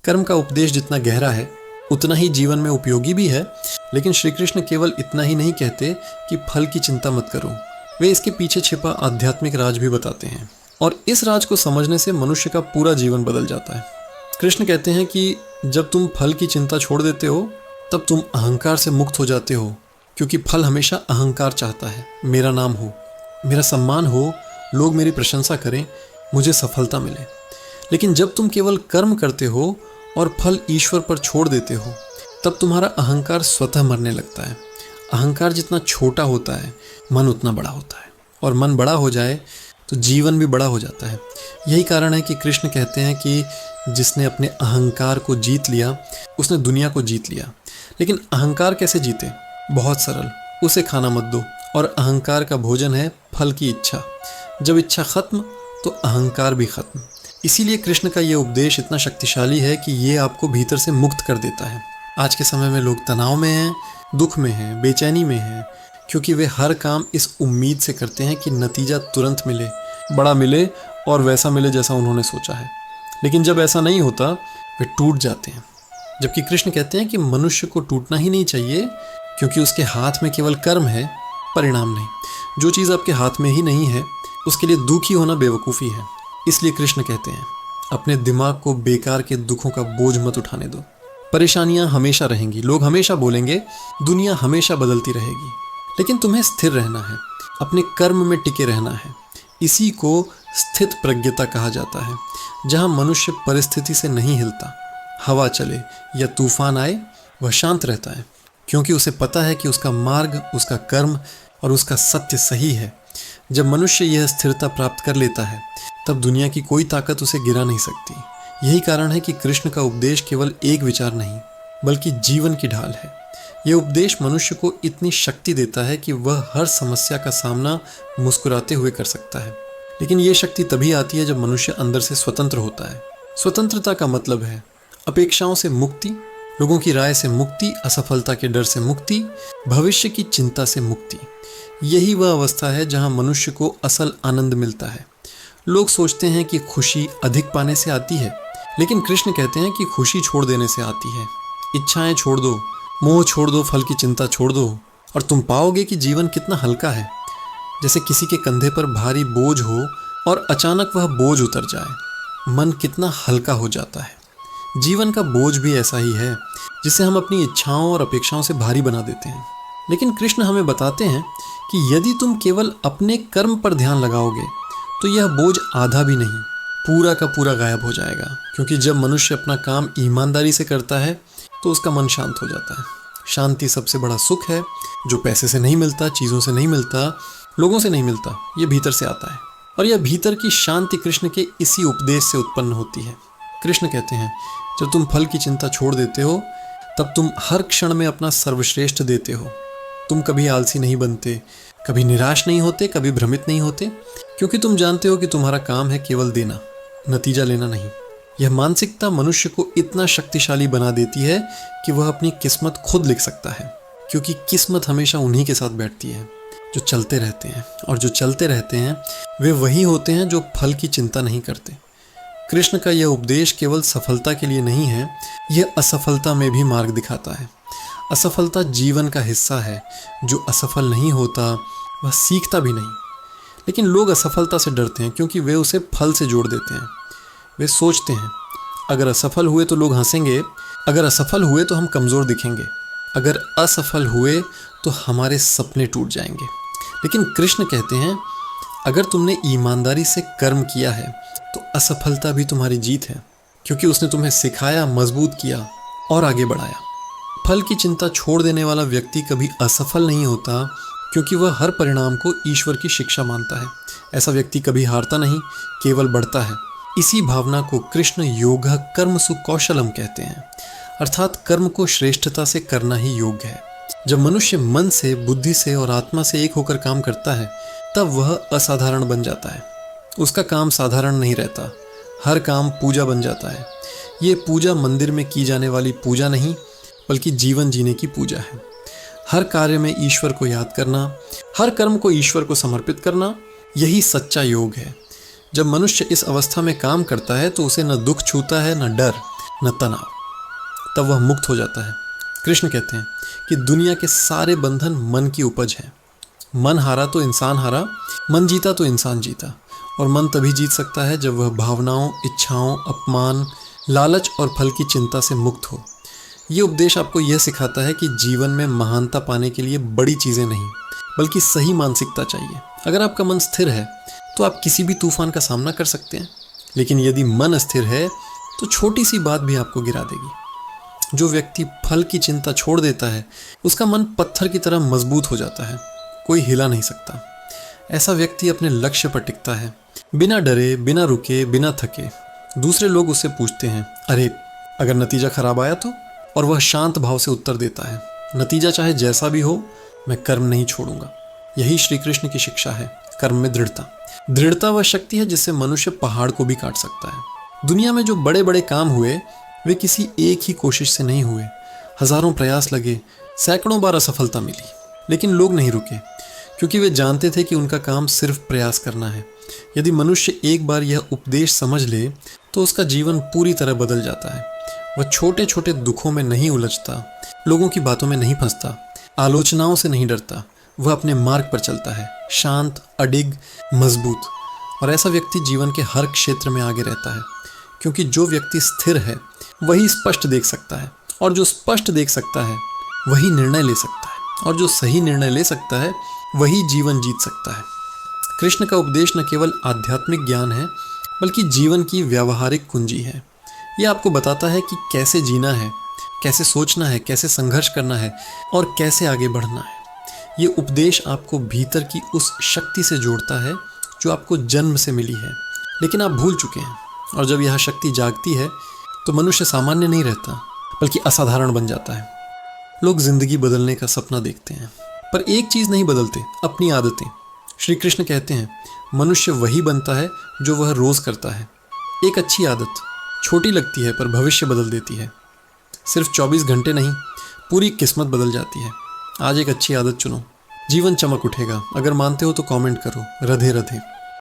कर्म का उपदेश जितना गहरा है उतना ही जीवन में उपयोगी भी है, लेकिन श्री कृष्ण केवल इतना ही नहीं कहते कि फल की चिंता मत करो, वे इसके पीछे छिपा आध्यात्मिक राज भी बताते हैं, और इस राज को समझने से मनुष्य का पूरा जीवन बदल जाता है। कृष्ण कहते हैं कि जब तुम फल की चिंता छोड़ देते हो तब तुम अहंकार से मुक्त हो जाते हो, क्योंकि फल हमेशा अहंकार चाहता है। मेरा नाम हो, मेरा सम्मान हो, लोग मेरी प्रशंसा करें, मुझे सफलता मिले। लेकिन जब तुम केवल कर्म करते हो और फल ईश्वर पर छोड़ देते हो तब तुम्हारा अहंकार स्वतः मरने लगता है। अहंकार जितना छोटा होता है मन उतना बड़ा होता है, और मन बड़ा हो जाए तो जीवन भी बड़ा हो जाता है। यही कारण है कि कृष्ण कहते हैं कि जिसने अपने अहंकार को जीत लिया उसने दुनिया को जीत लिया। लेकिन अहंकार कैसे जीते? बहुत सरल, उसे खाना मत दो, और अहंकार का भोजन है फल की इच्छा। जब इच्छा खत्म तो अहंकार भी खत्म। इसीलिए कृष्ण का ये उपदेश इतना शक्तिशाली है कि ये आपको भीतर से मुक्त कर देता है। आज के समय में लोग तनाव में हैं, दुख में हैं, बेचैनी में हैं, क्योंकि वे हर काम इस उम्मीद से करते हैं कि नतीजा तुरंत मिले, बड़ा मिले और वैसा मिले जैसा उन्होंने सोचा है। लेकिन जब ऐसा नहीं होता वे टूट जाते हैं। जबकि कृष्ण कहते हैं कि मनुष्य को टूटना ही नहीं चाहिए, क्योंकि उसके हाथ में केवल कर्म है, परिणाम नहीं। जो चीज़ आपके हाथ में ही नहीं है उसके लिए दुखी होना बेवकूफ़ी है। इसलिए कृष्ण कहते हैं अपने दिमाग को बेकार के दुखों का बोझ मत उठाने दो। परेशानियां हमेशा रहेंगी, लोग हमेशा बोलेंगे, दुनिया हमेशा बदलती रहेगी, लेकिन तुम्हें स्थिर रहना है, अपने कर्म में टिके रहना है। इसी को स्थित प्रज्ञता कहा जाता है, जहां मनुष्य परिस्थिति से नहीं हिलता। हवा चले या तूफान आए वह शांत रहता है, क्योंकि उसे पता है कि उसका मार्ग, उसका कर्म और उसका सत्य सही है। जब मनुष्य यह स्थिरता प्राप्त कर लेता है तब दुनिया की कोई ताकत उसे गिरा नहीं सकती। यही कारण है कि कृष्ण का उपदेश केवल एक विचार नहीं बल्कि जीवन की ढाल है। यह उपदेश मनुष्य को इतनी शक्ति देता है कि वह हर समस्या का सामना मुस्कुराते हुए कर सकता है। लेकिन यह शक्ति तभी आती है जब मनुष्य अंदर से स्वतंत्र होता है। स्वतंत्रता का मतलब है अपेक्षाओं से मुक्ति, लोगों की राय से मुक्ति, असफलता के डर से मुक्ति, भविष्य की चिंता से मुक्ति। यही वह अवस्था है जहां मनुष्य को असल आनंद मिलता है। लोग सोचते हैं कि खुशी अधिक पाने से आती है, लेकिन कृष्ण कहते हैं कि खुशी छोड़ देने से आती है। इच्छाएं छोड़ दो, मोह छोड़ दो, फल की चिंता छोड़ दो, और तुम पाओगे कि जीवन कितना हल्का है। जैसे किसी के कंधे पर भारी बोझ हो और अचानक वह बोझ उतर जाए, मन कितना हल्का हो जाता है। जीवन का बोझ भी ऐसा ही है, जिसे हम अपनी इच्छाओं और अपेक्षाओं से भारी बना देते हैं। लेकिन कृष्ण हमें बताते हैं कि यदि तुम केवल अपने कर्म पर ध्यान लगाओगे तो यह बोझ आधा भी नहीं, पूरा का पूरा गायब हो जाएगा। क्योंकि जब मनुष्य अपना काम ईमानदारी से करता है तो उसका मन शांत हो जाता है। शांति सबसे बड़ा सुख है, जो पैसे से नहीं मिलता, चीज़ों से नहीं मिलता, लोगों से नहीं मिलता, ये भीतर से आता है। और यह भीतर की शांति कृष्ण के इसी उपदेश से उत्पन्न होती है। कृष्ण कहते हैं जब तुम फल की चिंता छोड़ देते हो तब तुम हर क्षण में अपना सर्वश्रेष्ठ देते हो। तुम कभी आलसी नहीं बनते, कभी निराश नहीं होते, कभी भ्रमित नहीं होते, क्योंकि तुम जानते हो कि तुम्हारा काम है केवल देना, नतीजा लेना नहीं। यह मानसिकता मनुष्य को इतना शक्तिशाली बना देती है कि वह अपनी किस्मत खुद लिख सकता है, क्योंकि किस्मत हमेशा उन्हीं के साथ बैठती है जो चलते रहते हैं, और जो चलते रहते हैं वे वही होते हैं जो फल की चिंता नहीं करते। कृष्ण का यह उपदेश केवल सफलता के लिए नहीं है, यह असफलता में भी मार्ग दिखाता है। असफलता जीवन का हिस्सा है। जो असफल नहीं होता वह सीखता भी नहीं। लेकिन लोग असफलता से डरते हैं क्योंकि वे उसे फल से जोड़ देते हैं। वे सोचते हैं अगर असफल हुए तो लोग हंसेंगे, अगर असफल हुए तो हम कमज़ोर दिखेंगे, अगर असफल हुए तो हमारे सपने टूट जाएंगे। लेकिन कृष्ण कहते हैं अगर तुमने ईमानदारी से कर्म किया है तो असफलता भी तुम्हारी जीत है, क्योंकि उसने तुम्हें सिखाया, मजबूत किया और आगे बढ़ाया। फल की चिंता छोड़ देने वाला व्यक्ति कभी असफल नहीं होता, क्योंकि वह हर परिणाम को ईश्वर की शिक्षा मानता है। ऐसा व्यक्ति कभी हारता नहीं, केवल बढ़ता है। इसी भावना को कृष्ण योग कर्म सुकौशलम कहते हैं, अर्थात कर्म को श्रेष्ठता से करना ही योग है। जब मनुष्य मन से, बुद्धि से और आत्मा से एक होकर काम करता है तब वह असाधारण बन जाता है। उसका काम साधारण नहीं रहता, हर काम पूजा बन जाता है। ये पूजा मंदिर में की जाने वाली पूजा नहीं बल्कि जीवन जीने की पूजा है। हर कार्य में ईश्वर को याद करना, हर कर्म को ईश्वर को समर्पित करना, यही सच्चा योग है। जब मनुष्य इस अवस्था में काम करता है तो उसे न दुख छूता है, न डर, न तनाव। तब वह मुक्त हो जाता है। कृष्ण कहते हैं कि दुनिया के सारे बंधन मन की उपज है। मन हारा तो इंसान हारा, मन जीता तो इंसान जीता। और मन तभी जीत सकता है जब वह भावनाओं, इच्छाओं, अपमान, लालच और फल की चिंता से मुक्त हो। ये उपदेश आपको यह सिखाता है कि जीवन में महानता पाने के लिए बड़ी चीज़ें नहीं, बल्कि सही मानसिकता चाहिए। अगर आपका मन स्थिर है तो आप किसी भी तूफान का सामना कर सकते हैं, लेकिन यदि मन अस्थिर है तो छोटी सी बात भी आपको गिरा देगी। जो व्यक्ति फल की चिंता छोड़ देता है उसका मन पत्थर की तरह मजबूत हो जाता है, कोई हिला नहीं सकता। ऐसा व्यक्ति अपने लक्ष्य पर टिकता है, बिना डरे, बिना रुके, बिना थके। दूसरे लोग उससे पूछते हैं, अरे अगर नतीजा खराब आया तो? और वह शांत भाव से उत्तर देता है, नतीजा चाहे जैसा भी हो, मैं कर्म नहीं छोड़ूंगा। यही श्री कृष्ण की शिक्षा है, कर्म में दृढ़ता। दृढ़ता वह शक्ति है जिससे मनुष्य पहाड़ को भी काट सकता है। दुनिया में जो बड़े बड़े काम हुए वे किसी एक ही कोशिश से नहीं हुए। हजारों प्रयास लगे, सैकड़ों बार असफलता मिली, लेकिन लोग नहीं रुके, क्योंकि वे जानते थे कि उनका काम सिर्फ प्रयास करना है। यदि मनुष्य एक बार यह उपदेश समझ ले तो उसका जीवन पूरी तरह बदल जाता है। वह छोटे छोटे दुखों में नहीं उलझता, लोगों की बातों में नहीं फंसता, आलोचनाओं से नहीं डरता। वह अपने मार्ग पर चलता है, शांत, अडिग, मजबूत। और ऐसा व्यक्ति जीवन के हर क्षेत्र में आगे रहता है, क्योंकि जो व्यक्ति स्थिर है वही स्पष्ट देख सकता है, और जो स्पष्ट देख सकता है वही निर्णय ले सकता है, और जो सही निर्णय ले सकता है वही जीवन जीत सकता है। कृष्ण का उपदेश न केवल आध्यात्मिक ज्ञान है, बल्कि जीवन की व्यावहारिक कुंजी है। यह आपको बताता है कि कैसे जीना है, कैसे सोचना है, कैसे संघर्ष करना है और कैसे आगे बढ़ना है। ये उपदेश आपको भीतर की उस शक्ति से जोड़ता है जो आपको जन्म से मिली है, लेकिन आप भूल चुके हैं। और जब यह शक्ति जागती है तो मनुष्य सामान्य नहीं रहता, बल्कि असाधारण बन जाता है। लोग जिंदगी बदलने का सपना देखते हैं, पर एक चीज़ नहीं बदलते, अपनी आदतें। श्री कृष्ण कहते हैं, मनुष्य वही बनता है जो वह रोज़ करता है। एक अच्छी आदत छोटी लगती है पर भविष्य बदल देती है। सिर्फ 24 घंटे नहीं, पूरी किस्मत बदल जाती है। आज एक अच्छी आदत चुनो, जीवन चमक उठेगा। अगर मानते हो तो कमेंट करो, राधे राधे।